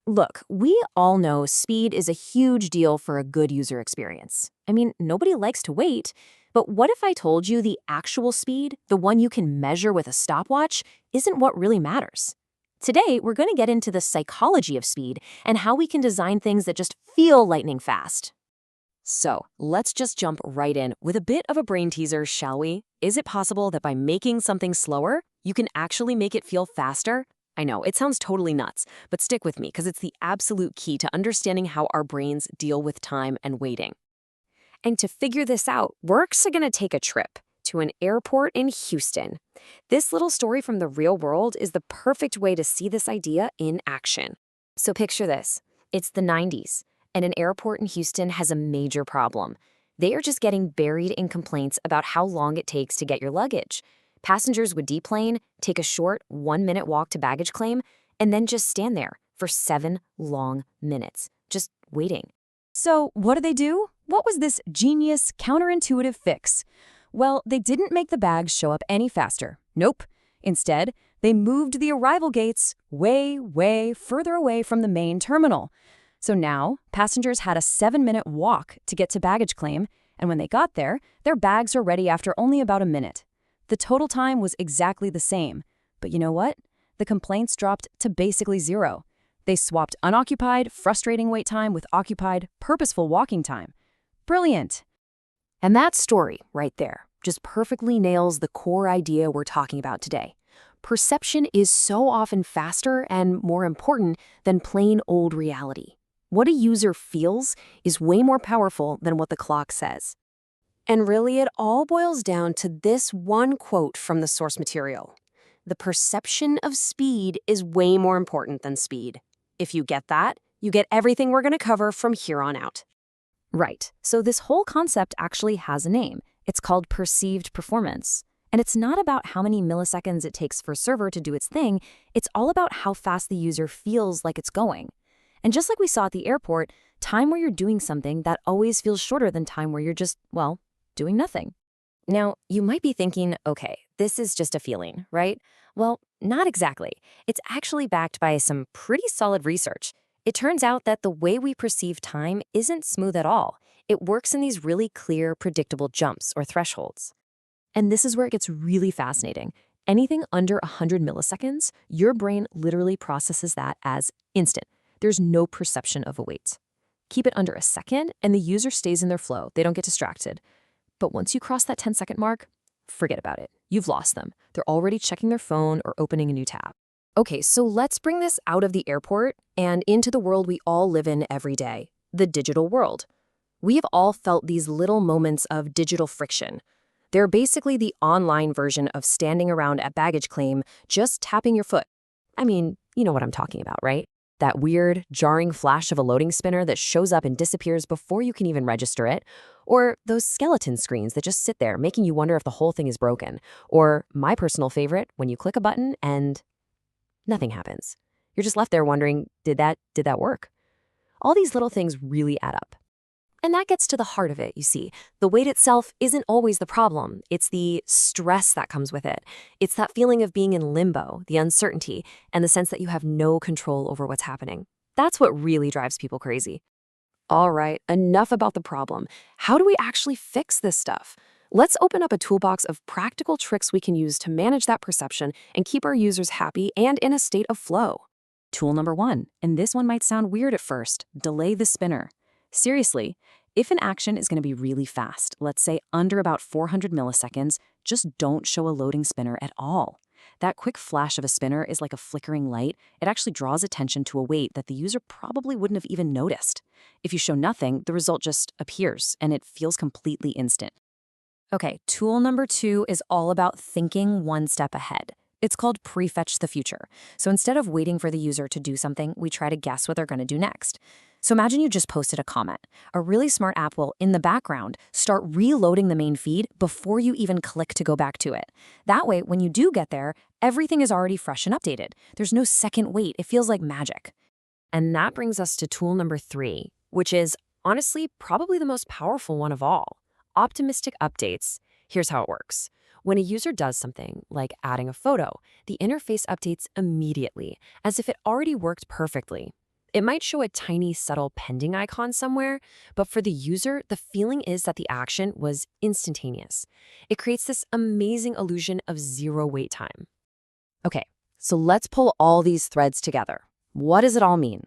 Look, we all know speed is a huge deal for a good user experience. I mean, nobody likes to wait, but what if I told you the actual speed, the one you can measure with a stopwatch, isn't what really matters? Today, we're going to get into the psychology of speed and how we can design things that just feel lightning fast. So, let's just jump right in with a bit of a brain teaser, shall we? Is it possible that by making something slower, you can actually make it feel faster? I know, it sounds totally nuts, but stick with me because it's the absolute key to understanding how our brains deal with time and waiting. And to figure this out, we're actually going to take a trip to an airport in Houston. This little story from the real world is the perfect way to see this idea in action. So picture this. It's the 90s, and an airport in Houston has a major problem. They are just getting buried in complaints about how long it takes to get your luggage. Passengers would deplane, take a short 1-minute walk to baggage claim, and then just stand there for 7 long minutes, just waiting. So what do? What was this genius, counterintuitive fix? Well, they didn't make the bags show up any faster. Nope. Instead, they moved the arrival gates way, way further away from the main terminal. So now, passengers had a 7-minute walk to get to baggage claim, and when they got there, their bags were ready after only about a minute. The total time was exactly the same. But you know what? The complaints dropped to basically zero. They swapped unoccupied, frustrating wait time with occupied, purposeful walking time. Brilliant. And that story right there just perfectly nails the core idea we're talking about today. Perception is so often faster and more important than plain old reality. What a user feels is way more powerful than what the clock says. And really, it all boils down to this one quote from the source material. The perception of speed is way more important than speed. If you get that, you get everything we're going to cover from here on out. Right. So this whole concept actually has a name. It's called perceived performance. And it's not about how many milliseconds it takes for a server to do its thing. It's all about how fast the user feels like it's going. And just like we saw at the airport, time where you're doing something that always feels shorter than time where you're just, well, doing nothing. Now, you might be thinking, okay, this is just a feeling, right? Well, not exactly. It's actually backed by some pretty solid research. It turns out that the way we perceive time isn't smooth at all. It works in these really clear, predictable jumps or thresholds. And this is where it gets really fascinating. Anything under 100 milliseconds, your brain literally processes that as instant. There's no perception of a wait. Keep it under a second, and the user stays in their flow. They don't get distracted. But once you cross that 10-second mark, forget about it. You've lost them. They're already checking their phone or opening a new tab. Okay, so let's bring this out of the airport and into the world we all live in every day, the digital world. We have all felt these little moments of digital friction. They're basically the online version of standing around at baggage claim, just tapping your foot. I mean, you know what I'm talking about, right? That weird, jarring flash of a loading spinner that shows up and disappears before you can even register it. Or those skeleton screens that just sit there, making you wonder if the whole thing is broken. Or my personal favorite, when you click a button and nothing happens. You're just left there wondering, did that work? All these little things really add up. And that gets to the heart of it, you see. The wait itself isn't always the problem. It's the stress that comes with it. It's that feeling of being in limbo, the uncertainty, and the sense that you have no control over what's happening. That's what really drives people crazy. All right, enough about the problem. How do we actually fix this stuff? Let's open up a toolbox of practical tricks we can use to manage that perception and keep our users happy and in a state of flow. Tool number 1, and this one might sound weird at first, delay the spinner. Seriously, if an action is going to be really fast, let's say under about 400 milliseconds, just don't show a loading spinner at all. That quick flash of a spinner is like a flickering light. It actually draws attention to a wait that the user probably wouldn't have even noticed. If you show nothing, the result just appears, and it feels completely instant. Okay, tool number 2 is all about thinking one step ahead. It's called prefetch the future. So instead of waiting for the user to do something, we try to guess what they're going to do next. So imagine you just posted a comment. A really smart app will, in the background, start reloading the main feed before you even click to go back to it. That way, when you do get there, everything is already fresh and updated. There's no second wait. It feels like magic. And that brings us to tool number 3, which is, honestly, probably the most powerful one of all. Optimistic updates. Here's how it works. When a user does something, like adding a photo, the interface updates immediately, as if it already worked perfectly. It might show a tiny, subtle pending icon somewhere, but for the user, the feeling is that the action was instantaneous. It creates this amazing illusion of zero wait time. Okay, so let's pull all these threads together. What does it all mean?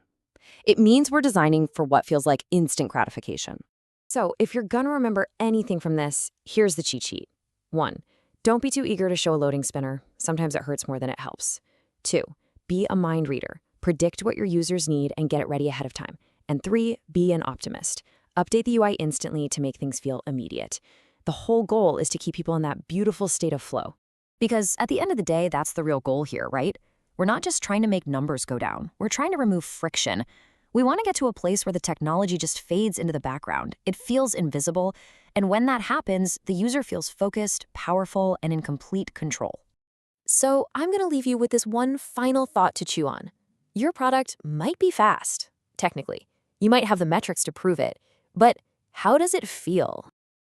It means we're designing for what feels like instant gratification. So if you're gonna remember anything from this, here's the cheat sheet. 1. Don't be too eager to show a loading spinner. Sometimes it hurts more than it helps. 2. Be a mind reader. Predict what your users need and get it ready ahead of time. And 3. Be an optimist. Update the UI instantly to make things feel immediate. The whole goal is to keep people in that beautiful state of flow. Because at the end of the day, that's the real goal here, right? We're not just trying to make numbers go down. We're trying to remove friction. We want to get to a place where the technology just fades into the background. It feels invisible. And when that happens, the user feels focused, powerful, and in complete control. So I'm going to leave you with this one final thought to chew on. Your product might be fast, technically. You might have the metrics to prove it. But how does it feel?